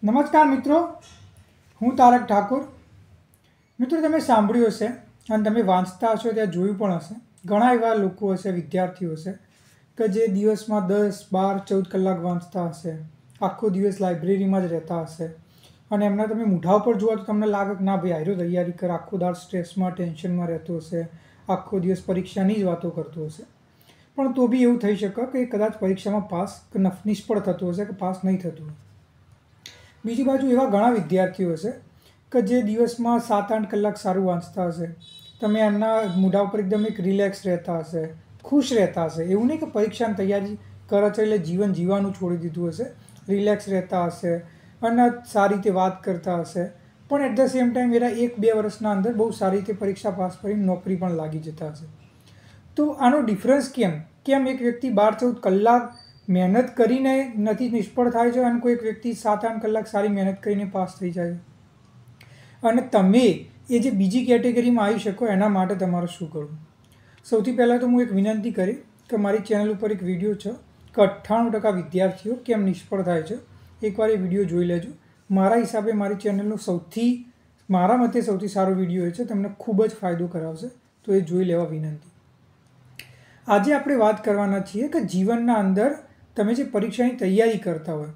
નમસ્કાર મિત્રો, હું તારક ઠાકોર. મિત્રો, તમે સાંભળ્યું હશે અને તમે વાંચતા હશો ત્યાં જોયું પણ હશે. ઘણા એવા લોકો હશે, વિદ્યાર્થીઓ હશે કે જે દિવસમાં 10, 12, 14 કલાક વાંચતા હશે, આખો દિવસ લાઇબ્રેરીમાં જ રહેતા હશે અને એમના તમે મોઢા ઉપર જુઓ તો તમને લાગે કે ના ભાઈ આયરો તૈયારી કરે, આખો દાડ સ્ટ્રેસમાં ટેન્શનમાં રહેતો હશે, આખો દિવસ પરીક્ષાની જ વાતો કરતો હશે. પણ તો બી એવું થઈ શકે કે કદાચ પરીક્ષામાં પાસ કે નિષ્ફળ થતો હશે કે પાસ નહીં થતું. બીજી બાજુ એવા ઘણા વિદ્યાર્થીઓ હશે કે જે દિવસમાં 7-8 કલાક સારું વાંચતા હશે. તમે એમના મોઢા ઉપર એકદમ એક રિલેક્સ રહેતા હશે, ખુશ રહેતા હશે. એવું નહીં કે પરીક્ષાની તૈયારી કરે છે એટલે જીવન જીવવાનું છોડી દીધું હશે. રિલેક્સ રહેતા હશે અને સારી રીતે વાત કરતા હશે. પણ એટ ધ સેમ ટાઈમ એના 1-2 વર્ષના અંદર બહુ સારી રીતે પરીક્ષા પાસ કરીને નોકરી પણ લાગી જતા હશે. તો આનો ડિફરન્સ કેમ એક વ્યક્તિ 12-14 કલાક મહેનત કરીને નથી નિષ્ફળ થાય છે અને કોઈ એક વ્યક્તિ 7-8 કલાક સારી મહેનત કરીને પાસ થઈ જાય છે? અને તમે એ જે બીજી કેટેગરીમાં આવી શકો એના માટે તમારે શું કરવું? સૌથી પહેલાં તો હું એક વિનંતી કરી કે મારી ચેનલ ઉપર એક વિડીયો છે કે 98% વિદ્યાર્થીઓ કેમ નિષ્ફળ થાય છે. એકવાર એ વિડીયો જોઈ લેજો. મારા હિસાબે મારી ચેનલનો મારા મતે સૌથી સારો વિડીયો એ છે, તમને ખૂબ જ ફાયદો કરાવશે. તો એ જોઈ લેવા વિનંતી. આજે આપણે વાત કરવાના છીએ કે જીવનના અંદર તમે જે પરીક્ષાની તૈયારી કરતા હોય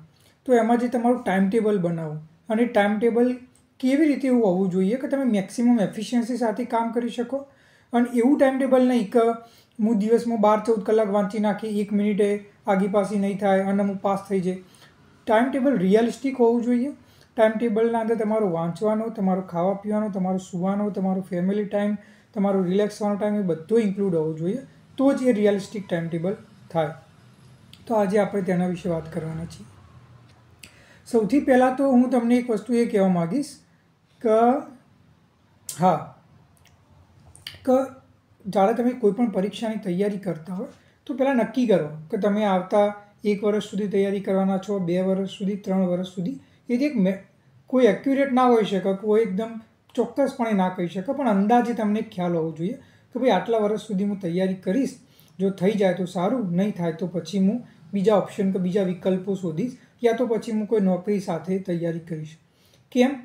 તો એમાં જે તમારું ટાઈમ ટેબલ બનાવો અને ટાઈમ ટેબલ કેવી રીતે એવું હોવું જોઈએ કે તમે મેક્સિમમ એફિશિયન્સી સાથે કામ કરી શકો. અને એવું ટાઈમ ટેબલ નહીં કે હું દિવસમાં 12-14 કલાક વાંચી નાખી, 1 મિનિટે આગી પાછી નહીં થાય અને હું પાસ થઈ જાય. ટાઈમ ટેબલ રિયલિસ્ટિક હોવું જોઈએ. ટાઈમ ટેબલના અંદર તમારો વાંચવાનો, તમારો ખાવા પીવાનો, તમારો સૂવાનો, તમારો ફેમિલી ટાઈમ, તમારો રિલેક્સ થવાનો ટાઈમ એ બધો ઇન્ક્લુડ હોવો જોઈએ. તો જ એ રિયલિસ્ટિક ટાઈમ ટેબલ થાય. તો આજે આપણે તેના વિશે વાત કરવાના છીએ. સૌથી પહેલાં તો હું તમને એક વસ્તુ એ કહેવા માગીશ કે જ્યારે તમે કોઈ પણ પરીક્ષાની તૈયારી કરતા હોય તો પહેલાં નક્કી કરો કે તમે આવતા 1 વર્ષ સુધી તૈયારી કરવાના છો, 2 વર્ષ સુધી, 3 વર્ષ સુધી. એ જે કોઈ એક્યુરેટ ના હોઈ શકે, કોઈ એકદમ ચોક્કસપણે ના કહી શકે, પણ અંદાજે તમને ખ્યાલ હોવો જોઈએ કે ભાઈ આટલા વર્ષ સુધી હું તૈયારી કરીશ. જો થઈ જાય તો સારું, નહીં થાય તો પછી હું બીજા ઓપ્શન કે બીજા વિકલ્પો શોધીશ, યા તો પછી હું કોઈ નોકરી સાથે તૈયારી કરીશ. કેમ?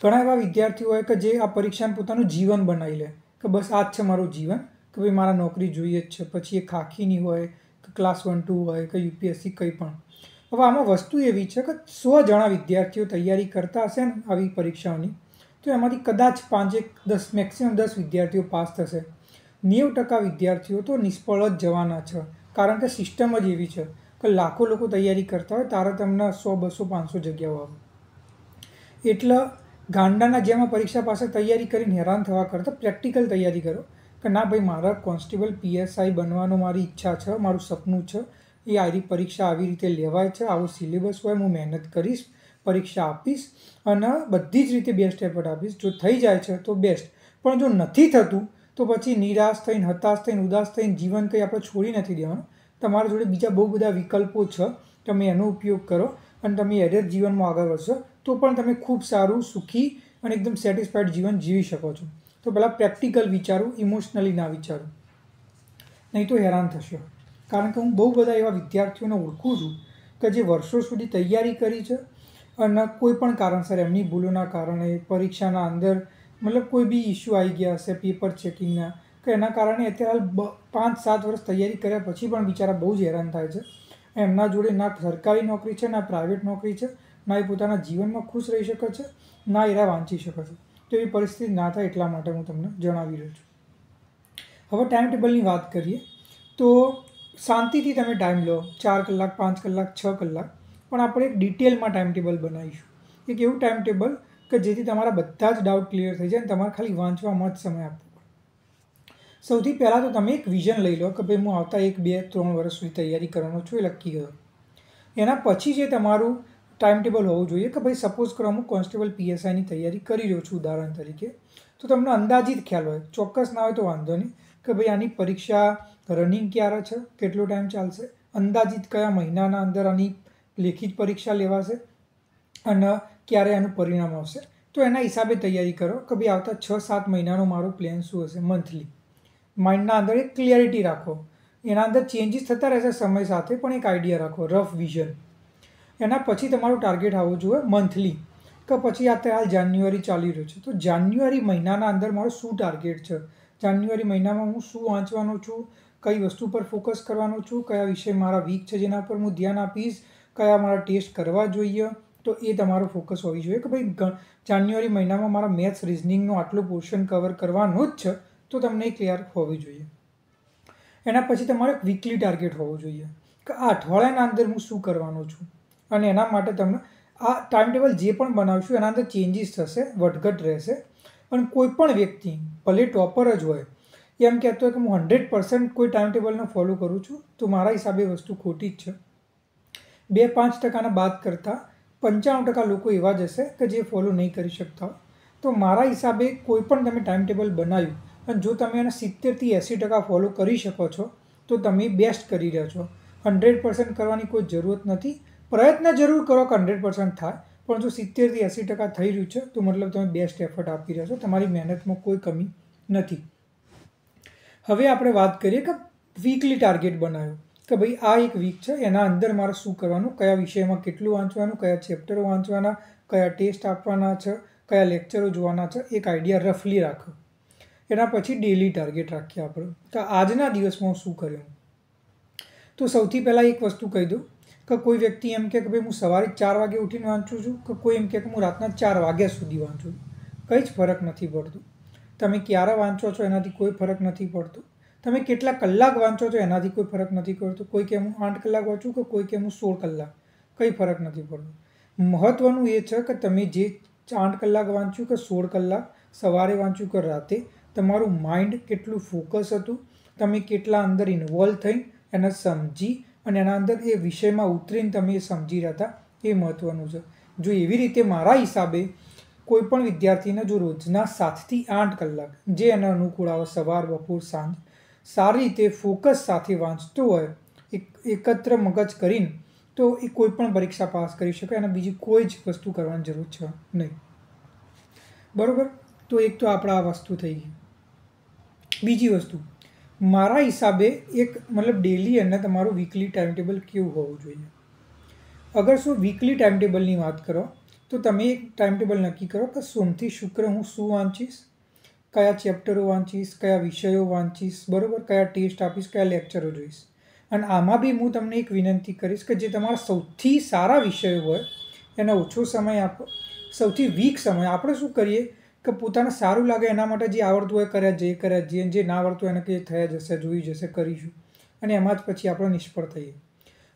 ઘણા એવા વિદ્યાર્થીઓ હોય કે જે આ પરીક્ષાને પોતાનું જીવન બનાવી લે કે બસ આ જ છે મારું જીવન, કે ભાઈ મારા નોકરી જોઈએ જ છે. પછી એ ખાખીની હોય કે ક્લાસ 1-2 હોય કે યુપીએસસી કંઈ પણ. હવે આમાં વસ્તુ એવી છે કે 100 જણા વિદ્યાર્થીઓ તૈયારી કરતા હશે ને આવી પરીક્ષાઓની, તો એમાંથી કદાચ 5-10 મેક્સિમમ 10 વિદ્યાર્થીઓ પાસ થશે. 90% વિદ્યાર્થીઓ તો નિષ્ફળ જ જવાના છે. કારણ કે સિસ્ટમ જ એવી છે કે લાખો લોકો તૈયારી કરતા હોય ત્યારે તમને 100, 200, 500 જગ્યાઓ આવે. એટલે ગાંડાના જેમ પરીક્ષા પાસે તૈયારી કરીને હેરાન થવા કરતાં પ્રેક્ટિકલ તૈયારી કરો કે ના ભાઈ મારા કોન્સ્ટેબલ પીએસઆઈ બનવાનો મારી ઈચ્છા છે, મારું સપનું છે. એ આવી પરીક્ષા આવી રીતે લેવાય છે, આવો સિલેબસ હોય, હું મહેનત કરીશ, પરીક્ષા આપીશ અને બધી જ રીતે બેસ્ટ એફર્ટ આપીશ. જો થઈ જાય છે તો બેસ્ટ, પણ જો નથી થતું તો પછી નિરાશ થઈને, હતાશ થઈને, ઉદાસ થઈને જીવન કંઈ આપણે છોડી નથી દેવાનું. તમારા જોડે બીજા બહુ બધા વિકલ્પો છે, તમે એનો ઉપયોગ કરો અને તમે એડર જીવનમાં આગળ વધશો તો પણ તમે ખૂબ સારું, સુખી અને એકદમ સેટિસ્ફાઈડ જીવન જીવી શકો છો. તો પહેલાં પ્રેક્ટિકલ વિચારો, ઇમોશનલી ના વિચારો, નહીં તો હેરાન થશો. કારણ કે હું બહુ બધા એવા વિદ્યાર્થીઓને ઓળખું છું કે જે વર્ષો સુધી તૈયારી કરી છે અને કોઈ પણ કારણસર એમની ભૂલોના કારણે પરીક્ષાના અંદર કોઈ બી ઇસ્યુ આવી ગયા હશે, પેપર ચેકિંગના, કે એના કારણે અત્યારે 5-7 વર્ષ તૈયારી કર્યા પછી પણ બિચારા બહુ જ હેરાન થાય છે. એમના જોડે ના સરકારી નોકરી છે, ના પ્રાઇવેટ નોકરી છે, ના એ પોતાના જીવનમાં ખુશ રહી શકે છે, ના એરા વાંચી શકે છે. તો એવી પરિસ્થિતિ ના થાય એટલા માટે હું તમને જણાવી રહ્યો છું. હવે ટાઈમ ટેબલની વાત કરીએ તો શાંતિથી તમે ટાઈમ લો, 4 કલાક, 5 કલાક, 6 કલાક, પણ આપણે એક ડિટેલમાં ટાઈમ ટેબલ બનાવીશું. એક એવું ટાઈમ ટેબલ કે જેથી તમારા બધા જ ડાઉટ ક્લિયર થઈ જાય અને તમારે ખાલી વાંચવામાં જ સમય આપવો પડે. સૌથી પહેલાં તો તમે એક વિઝન લઈ લો કે ભાઈ હું આવતા 1, 2, 3 વર્ષ સુધી તૈયારી કરવાનો છું, એ નક્કી કરો. એના પછી જે તમારું ટાઈમ ટેબલ હોવું જોઈએ કે ભાઈ સપોઝ કરો હું કોન્સ્ટેબલ પીએસઆઈની તૈયારી કરી રહ્યો છું ઉદાહરણ તરીકે, તો તમને અંદાજિત ખ્યાલ હોય, ચોક્કસ ના હોય તો વાંધો નહીં, કે ભાઈ આની પરીક્ષા રનિંગ ક્યારે છે, કેટલો ટાઈમ ચાલશે, અંદાજિત કયા મહિનાના અંદર આની લેખિત પરીક્ષા લેવાશે અને ક્યારે આનું પરિણામ આવશે. તો એના હિસાબે તૈયારી કરો કે ભાઈ આવતા 6-7 મહિનાનો મારો પ્લાન શું હશે મંથલી. માઇન્ડના અંદર એક ક્લિયરિટી રાખો. એના અંદર ચેન્જીસ થતા રહેશે સમય સાથે, પણ એક આઈડિયા રાખો, રફ વિઝન. એના પછી તમારું ટાર્ગેટ આવવું જોઈએ મંથલી, કે પછી હાલ જાન્યુઆરી ચાલી રહ્યો છે તો જાન્યુઆરી મહિનાના અંદર મારો શું ટાર્ગેટ છે, જાન્યુઆરી મહિનામાં હું શું વાંચવાનો છું, કઈ વસ્તુ પર ફોકસ કરવાનો છું, કયા વિષય મારા વીક છે જેના પર હું ધ્યાન આપીશ, કયા મારા ટેસ્ટ કરવા જોઈએ. તો એ તમારો ફોકસ હોવી જોઈએ કે ભાઈ જાન્યુઆરી મહિનામાં મારા મેથ્સ રિઝનિંગનો આટલું પોર્શન કવર કરવાનો જ છે, તો તમને ક્લિયર હોવી જોઈએ. એના પછી તમારો એક વીકલી ટાર્ગેટ હોવો જોઈએ કે આ અઠવાડિયાના અંદર હું શું કરવાનો છું, અને એના માટે તમે આ ટાઈમ ટેબલ જે પણ બનાવશું એના અંદર ચેન્જીસ થશે, વધઘટ રહેશે. પણ કોઈ પણ વ્યક્તિ ભલે ટોપર જ હોય એમ કહેતો હોય કે હું 100% કોઈ ટાઈમ ટેબલને ફોલો કરું છું, તો મારા હિસાબે વસ્તુ ખોટી જ છે. 2-5% બાદ કરતાં 95% લોકો એવા જ હશે કે જે ફોલો નહીં કરી શકતા હોય. તો મારા હિસાબે કોઈ પણ તમે ટાઈમ ટેબલ બનાવ્યું અને જો તમે એને 70-80% ફોલો કરી શકો છો તો તમે બેસ્ટ કરી રહ્યા છો. 100% કરવાની કોઈ જરૂરત નથી. પ્રયત્ન જરૂર કરો કે 100% થાય, પણ જો 70-80% થઈ રહ્યું છે તો મતલબ તમે બેસ્ટ એફર્ટ આપી રહ્યા છો, તમારી મહેનતમાં કોઈ કમી નથી. હવે આપણે વાત કરીએ કે વીકલી ટાર્ગેટ બનાવ્યો કે ભાઈ આ એક વીક છે, એના અંદર મારે શું કરવાનું, કયા વિષયમાં કેટલું વાંચવાનું, કયા ચેપ્ટરો વાંચવાના, કયા ટેસ્ટ આપવાના છે, કયા લેક્ચરો જોવાના છે, એક આઈડિયા રફલી રાખો. એના પછી ડેલી ટાર્ગેટ રાખીએ આપણે કે આજના દિવસમાં હું શું કર્યું. તો સૌથી પહેલાં એક વસ્તુ કહી દઉં કે કોઈ વ્યક્તિ એમ કહે કે ભાઈ હું સવારે 4 વાગે ઉઠીને વાંચું છું, કે કોઈ એમ કહે કે હું રાતના 4 વાગ્યા સુધી વાંચું છું. કંઈ જ ફરક નથી પડતો. તમે ક્યારે વાંચો છો એનાથી કોઈ ફરક નથી પડતો. તમે કેટલા કલાક વાંચો છો એનાથી કોઈ ફરક નથી પડતો. કોઈ કે હું 8 કલાક વાંચું કે કોઈ કે હું 16 કલાક, કંઈ ફરક નથી પડતો. મહત્ત્વનું એ છે કે તમે જે 8 કલાક વાંચ્યું કે 16 કલાક, સવારે વાંચ્યું કે રાતે, તમારું માઇન્ડ કેટલું ફોકસ હતું, તમે કેટલા અંદર ઇન્વોલ્વ થઈને એને સમજી અને એના અંદર એ વિષયમાં ઉતરીને તમે એ સમજી રહ્યા હતા, એ મહત્ત્વનું છે. જો એવી રીતે મારા હિસાબે કોઈ પણ વિદ્યાર્થીને જો રોજના 7થી 8 કલાક જે એને અનુકૂળ આવે, સવાર, બપોર, સાંજ, સારી રીતે ફોકસ સાથે વાંચતો હોય, એકત્ર મગજ કરીને, તો એ કોઈ પણ પરીક્ષા પાસ કરી શકે અને બીજી કોઈ જ વસ્તુ કરવાની જરૂર છે નહીં. બરાબર? તો એક તો આપણે આ વસ્તુ થઈ ગઈ. બીજી વસ્તુ, મારા હિસાબે એક મતલબ ડેલી અને તમારું વીકલી ટાઈમ ટેબલ કેવું હોવું જોઈએ. અગર શું વીકલી ટાઈમ ટેબલની વાત કરો તો તમે એક ટાઈમ ટેબલ નક્કી કરો કે સોમથી શુક્ર હું શું વાંચીશ, કયા ચેપ્ટરો વાંચીશ, કયા વિષયો વાંચીશ, બરાબર, કયા ટેસ્ટ આપીશ, કયા લેક્ચરો જોઈશ. અને આમાં બી હું તમને એક વિનંતી કરીશ કે જે તમારા સૌથી સારા વિષયો હોય એને ઓછો સમય આપો. સૌથી વીક સમય આપણે શું કરીએ કે પોતાને સારું લાગે એના માટે જે આવડતું હોય કર્યા જઈએ, જે ના આવડતું હોય એને કે થયા જશે, જોઈ જશે, કરીશું, અને એમાં જ પછી આપણે નિષ્ફળ થઈએ.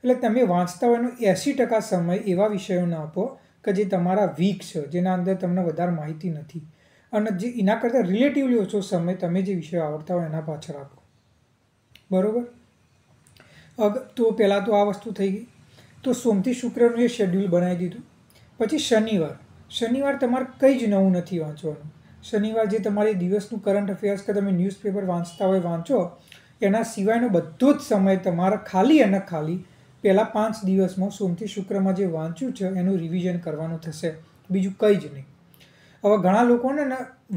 એટલે તમે વાંચતા હોય એનો 80% સમય એવા વિષયોને આપો કે જે તમારા વીક છે, જેના અંદર તમને વધારે માહિતી નથી, અને જે એના કરતાં રિલેટિવલી ઓછો સમય તમે જે વિષયો આવડતા હોય એના પાછળ આપો. બરાબર? તો પહેલાં તો આ વસ્તુ થઈ ગઈ. તો સોમથી શુક્રનું એ શેડ્યુલ બનાવી દીધું. પછી શનિવાર તમારે કંઈ જ નવું નથી વાંચવાનું. શનિવાર જે તમારી દિવસનું કરંટ અફેર્સ કે તમે ન્યૂઝપેપર વાંચતા હોય વાંચો, એના સિવાયનો બધો જ સમય તમારે ખાલી અને ખાલી પહેલાં 5 દિવસમાં સોમથી શુક્રમાં જે વાંચ્યું છે એનું રિવિઝન કરવાનું થશે, બીજું કંઈ જ નહીં. હવે ઘણા લોકોને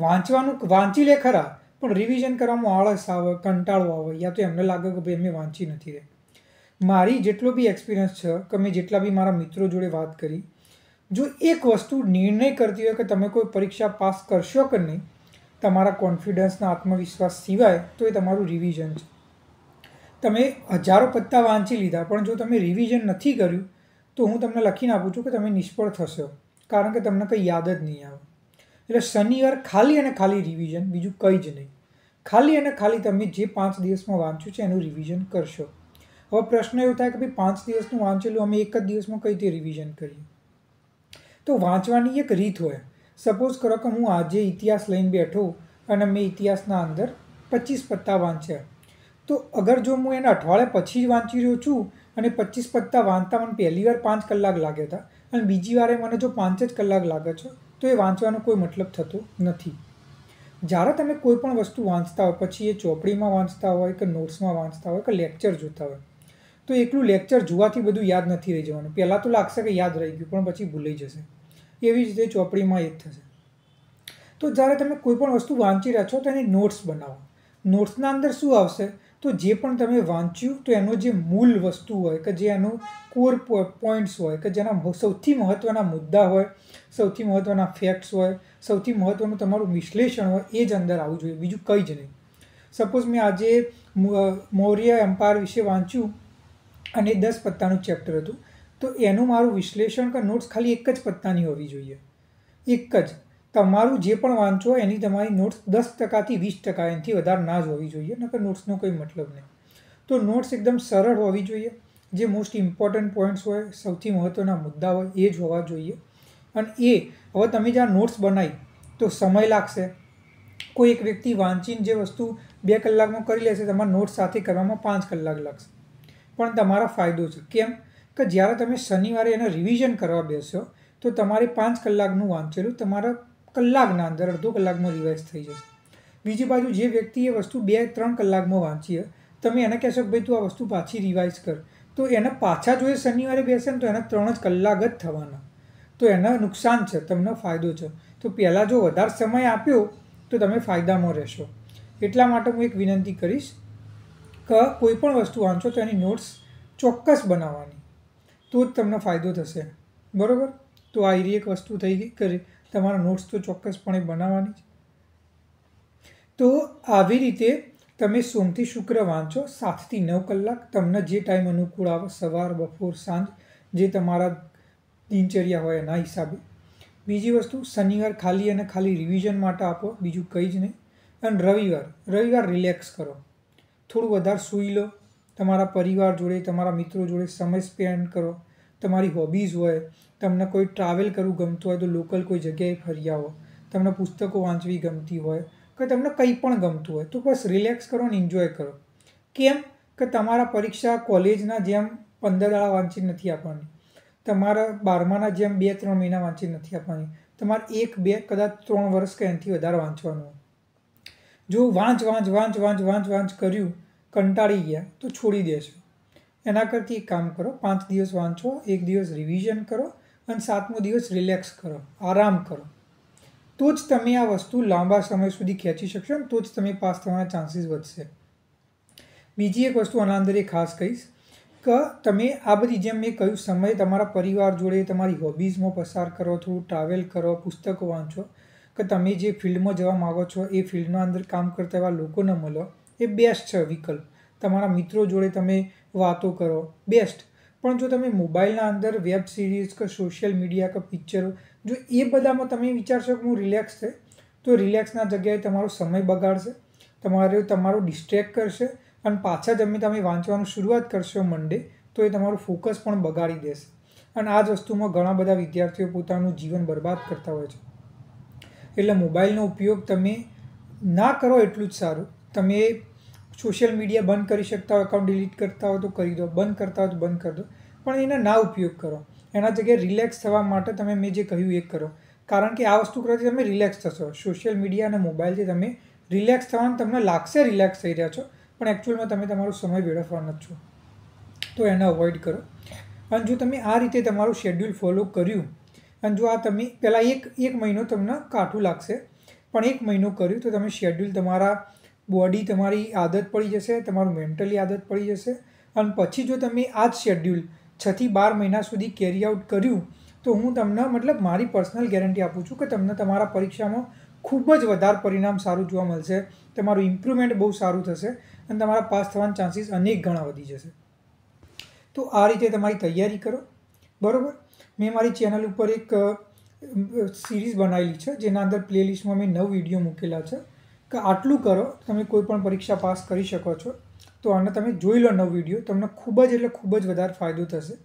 વાંચવાનું વાંચી લે ખરા, પણ રિવિઝન કરવામાં આળસ આવે, કંટાળો આવે, યા તો એમને લાગે કે ભાઈ અમે વાંચી નથી રહે. મારી જેટલો બી એક્સપિરિયન્સ છે કે મેં જેટલા બી મારા મિત્રો જોડે વાત કરી, જો એક વસ્તુ નિર્ણય કરતી હોય કે તમે કોઈ પરીક્ષા પાસ કરશો કે નહીં તમારા કોન્ફિડન્સના આત્મવિશ્વાસ સિવાય, તો એ તમારું રિવિઝન છે. તમે હજારો પત્તા વાંચી લીધા પણ જો તમે રિવિઝન નથી કર્યું તો હું તમને લખીને આપું છું કે તમે નિષ્ફળ થશો, કારણ કે તમને કંઈ યાદ જ નહીં આવે. એટલે શનિવાર ખાલી અને ખાલી રિવિઝન, બીજું કંઈ જ નહીં. ખાલી અને ખાલી તમે જે 5 દિવસમાં વાંચ્યું છે એનું રિવિઝન કરશો. હવે પ્રશ્ન એવો થાય કે ભાઈ 5 દિવસનું વાંચેલું અમે એક જ દિવસમાં કઈ રીતે રિવિઝન કરીએ? તો વાંચવાની એક રીત હોય. સપોઝ કરો કે હું આજે ઇતિહાસ લઈને બેઠો અને મેં ઇતિહાસના અંદર 25 પત્તા વાંચ્યા, તો અગર જો હું એને અઠવાડિયા પછી જ વાંચી રહ્યો છું અને 25 પત્તા વાંચતા મને પહેલી વાર 5 કલાક લાગ્યા હતા અને બીજી વારે મને જો 5 જ કલાક લાગે છે, તો એ વાંચવાનો કોઈ મતલબ થતો નથી. જ્યારે તમે કોઈ પણ વસ્તુ વાંચતા હોય, પછી એ ચોપડીમાં વાંચતા હોય કે નોટ્સમાં વાંચતા હોય કે લેક્ચર જોતા હોય, તો એકલું લેક્ચર જોવાથી બધું યાદ નથી રહી જવાનું. પહેલાં તો લાગશે કે યાદ રહી ગયું, પણ પછી ભૂલાઈ જશે. એવી જ રીતે ચોપડીમાં એ જ થશે. તો જ્યારે તમે કોઈ પણ વસ્તુ વાંચી રહ્યા છો તો એની નોટ્સ બનાવો. નોટ્સના અંદર શું આવશે તો જે પણ તમે વાંચ્યું તો એનો જે મૂળ વસ્તુ હોય કે જે એનો કોર પોઈન્ટ્સ હોય કે જેના સૌથી મહત્ત્વના મુદ્દા હોય, સૌથી મહત્ત્વના ફેક્ટ્સ હોય, સૌથી મહત્ત્વનું તમારું વિશ્લેષણ હોય એ જ અંદર આવવું જોઈએ, બીજું કંઈ જ નહીં. સપોઝ મેં આજે મૌર્ય એમ્પાયર વિશે વાંચ્યું અને 10 પત્તાનું ચેપ્ટર હતું, તો એનું મારું વિશ્લેષણ કે નોટ્સ ખાલી એક જ પત્તાની હોવી જોઈએ, એક જ. તમારું જે પણ વાંચો એની તમારી નોટ્સ 10%થી 20%, એનાથી વધારે ના જ હોવી જોઈએ, નકર નોટ્સનો કોઈ મતલબ નહીં. તો નોટ્સ એકદમ સરળ હોવી જોઈએ, જે મોસ્ટ ઇમ્પોર્ટન્ટ પોઈન્ટ્સ હોય, સૌથી મહત્ત્વના મુદ્દા હોય એ જ હોવા જોઈએ. અને હવે તમે જ્યાં નોટ્સ બનાવી તો સમય લાગશે. કોઈ એક વ્યક્તિ વાંચીને જે વસ્તુ 2 કલાકમાં કરી લેશે, તમારા નોટ્સ સાથે કરવામાં 5 કલાક લાગશે. પણ તમારા ફાયદો છે. કેમ કે જ્યારે તમે શનિવારે એને રિવિઝન કરવા બેસો તો તમારે 5 કલાકનું વાંચેલું તમારા કલાકના અંદર અડધો કલાકમાં રિવાઇઝ થઈ જશે. બીજી બાજુ જે વ્યક્તિ એ વસ્તુ 2-3 કલાકમાં વાંચી, તમે એને કહેશો કે ભાઈ તું આ વસ્તુ પાછી રિવાઇઝ કર, તો એને પાછા જો એ શનિવારે બેસે ને તો એને 3 જ કલાક જ થવાના. તો એના નુકસાન છે, તમને ફાયદો છે. તો પહેલાં જો વધારે સમય આપ્યો તો તમે ફાયદામાં રહેશો. એટલા માટે હું એક વિનંતી કરીશ કે કોઈ પણ વસ્તુ વાંચો તો એની નોટ્સ ચોક્કસ બનાવવાની, તો જ તમને ફાયદો થશે. બરાબર? તો આ એક વસ્તુ થઈ ગઈ કરી, તમારા નોટ્સ તો ચોક્કસપણે બનાવવાની જ. તો આવી રીતે તમે સોમથી શુક્ર વાંચો 7 થી 9 કલાક, તમને જે ટાઈમ અનુકૂળ આવે, સવાર, બપોર, સાંજ, જે તમારા દિનચર્યા હોય એના હિસાબે. બીજી વસ્તુ, શનિવાર ખાલી અને ખાલી રિવિઝન માટે આપો, બીજું કંઈ જ નહીં. અને રવિવાર રિલેક્સ કરો, થોડું વધારે સૂઈ લો, તમારા પરિવાર જોડે, તમારા મિત્રો જોડે સમય સ્પેન્ડ કરો, તમારી હોબીઝ હોય, તમને કોઈ ટ્રાવેલ કરવું ગમતું હોય તો લોકલ કોઈ જગ્યાએ ફરી આવો, તમને પુસ્તકો વાંચવી ગમતી હોય કે તમને કંઈ પણ ગમતું હોય તો બસ રિલેક્સ કરો અને એન્જોય કરો. કેમ કે તમારા પરીક્ષા કોલેજના જેમ 15 દાડા વાંચી નથી આપવાની, તમારા 12માના જેમ 2-3 મહિના વાંચી નથી આપવાની, તમારે 1-2 કદાચ 3 વર્ષ કે એનાથી વધારે વાંચવાનું. જો વાંચ કર્યું, કંટાળી ગયા તો છોડી દેશો. એના કરતી એક કામ કરો, 5 દિવસ વાંચો, 1 દિવસ રિવિઝન કરો અને 7મો દિવસ રિલેક્સ કરો, આરામ કરો. તો જ તમે આ વસ્તુ લાંબા સમય સુધી ખેંચી શકશો અને તો જ તમે પાસ થવાના ચાન્સીસ વધશે. બીજી એક વસ્તુ આના અંદર એ ખાસ કહીશ કે તમે આ બધી જેમ મેં કહ્યું સમય તમારા પરિવાર જોડે, તમારી હોબીઝમાં પસાર કરો, થોડું ટ્રાવેલ કરો, પુસ્તકો વાંચો, કે તમે જે ફિલ્ડમાં જવા માગો છો એ ફિલ્ડના અંદર કામ કરતા એવા લોકોને મળો, એ બેસ્ટ છે વિકલ્પ. તમારા મિત્રો જોડે તમે વાતો કરો, બેસ્ટ. પણ જો તમે મોબાઈલના અંદર વેબ સિરીઝ કે સોશિયલ મીડિયા કે પિક્ચરો, જો એ બધામાં તમે વિચારશો કે હું રિલેક્સ છે, તો રિલેક્સના જગ્યાએ તમારો સમય બગાડશે, તમારો ડિસ્ટ્રેક્ટ કરશે અને પાછા તમે વાંચવાનું શરૂઆત કરશો મંડે, તો એ તમારું ફોકસ પણ બગાડી દેશે. અને આ જ વસ્તુમાં ઘણા બધા વિદ્યાર્થીઓ પોતાનું જીવન બરબાદ કરતા હોય છે. એટલે મોબાઈલનો ઉપયોગ તમે ના કરો એટલું જ સારું. તમે સોશિયલ મીડિયા બંધ કરી શકતા હોય, એકાઉન્ટ ડિલીટ કરતા હોય તો કરી દો, બંધ કરતા હોય તો બંધ કરી દો, પણ એને ના ઉપયોગ કરો. એના જગ્યાએ રિલેક્સ થવા માટે તમે મેં જે કહ્યું એ કરો, કારણ કે આ વસ્તુ કરવાથી તમે રિલેક્સ થશો. સોશિયલ મીડિયા અને મોબાઈલથી તમે રિલેક્સ થવાનું તમને લાગશે રિલેક્સ થઈ રહ્યા છો, પણ એકચ્યુઅલમાં તમે તમારો સમય વેડફવાના જ છો. તો એને અવોઇડ કરો. અને જો તમે આ રીતે તમારું શેડ્યુલ ફોલો કર્યું અને જો આ તમે પહેલાં એક મહિનો તમને કાઠું લાગશે, પણ 1 મહિનો કર્યું તો તમે શેડ્યુલ, તમારા બોડી, તમારી આદત પડી જશે, તમારું મેન્ટલી આદત પડી જશે. અને પછી જો તમે આ જ શેડ્યુલ 6 થી 12 મહિના સુધી કેરી આઉટ કર્યું તો હું તમને મારી પર્સનલ ગેરંટી આપું છું કે તમને તમારા પરીક્ષામાં ખૂબ જ વધારે પરિણામ સારું જોવા મળશે, તમારું ઇમ્પ્રુવમેન્ટ બહુ સારું થશે અને તમારા પાસ થવાના ચાન્સીસ અનેક ગણા વધી જશે. તો આ રીતે તમારી તૈયારી કરો. બરાબર? મેં મારી ચેનલ ઉપર એક સિરીઝ બનાવેલી છે જેના અંદર પ્લેલિસ્ટમાં મેં 9 વિડીયો મૂકેલા છે કે આટલું કરો તમે કોઈ પણ પરીક્ષા પાસ કરી શકો છો. તો આને તમે જોઈ લો 9 વિડીયો, તમને ખૂબ જ એટલે ખૂબ જ વધારે ફાયદો થશે.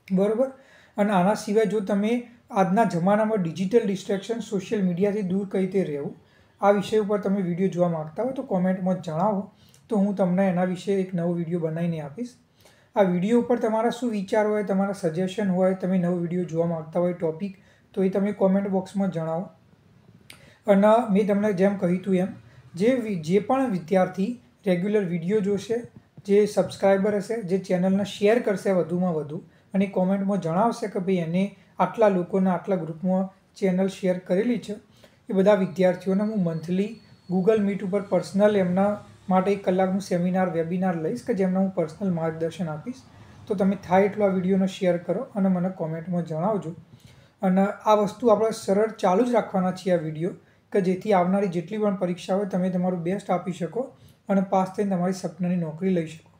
બરાબર? અને આના સિવાય જો તમે આજના જમાનામાં ડિજિટલ ડિસ્ટ્રેક્શન, સોશિયલ મીડિયાથી દૂર કઈ રીતે રહેવું, આ વિષય ઉપર તમે વિડીયો જોવા માગતા હો તો કોમેન્ટમાં જણાવો, તો હું તમને એના વિશે એક નવો વિડીયો બનાવીને આપીશ. આ વિડીયો ઉપર તમારા શું વિચાર હોય, તમારા સજેશન હોય, તમે નવો વિડીયો જોવા માગતા હોય ટોપિક, તો એ તમે કોમેન્ટ બોક્સમાં જણાવો. અને મેં તમને જેમ કહ્યું હતું એમ, જે પણ વિદ્યાર્થી રેગ્યુલર વિડીયો જોશે, જે સબસ્ક્રાઈબર હશે, જે ચેનલને શેર કરશે વધુમાં વધુ અને કોમેન્ટમાં જણાવશે કે ભાઈ એને આટલા લોકોના આટલા ગ્રુપમાં ચેનલ શેર કરેલી છે, એ બધા વિદ્યાર્થીઓને હું મંથલી ગૂગલ મીટ ઉપર પર્સનલ એમના માટે 1 કલાકનું સેમિનાર વેબિનાર લઈશ કે જેમાં હું પર્સનલ માર્ગદર્શન આપીશ. તો તમે થાય એટલો આ વિડીયોને શેર કરો અને મને કોમેન્ટમાં જણાવજો. અને આ વસ્તુ આપણે સરળ ચાલુ જ રાખવાના છીએ આ વિડીયો, કે જેથી આવનારી જેટલી પણ પરીક્ષા હોય તમે તમારું બેસ્ટ આપી શકો અને પાસ થઈને તમારી સપનાની નોકરી લઈ શકો.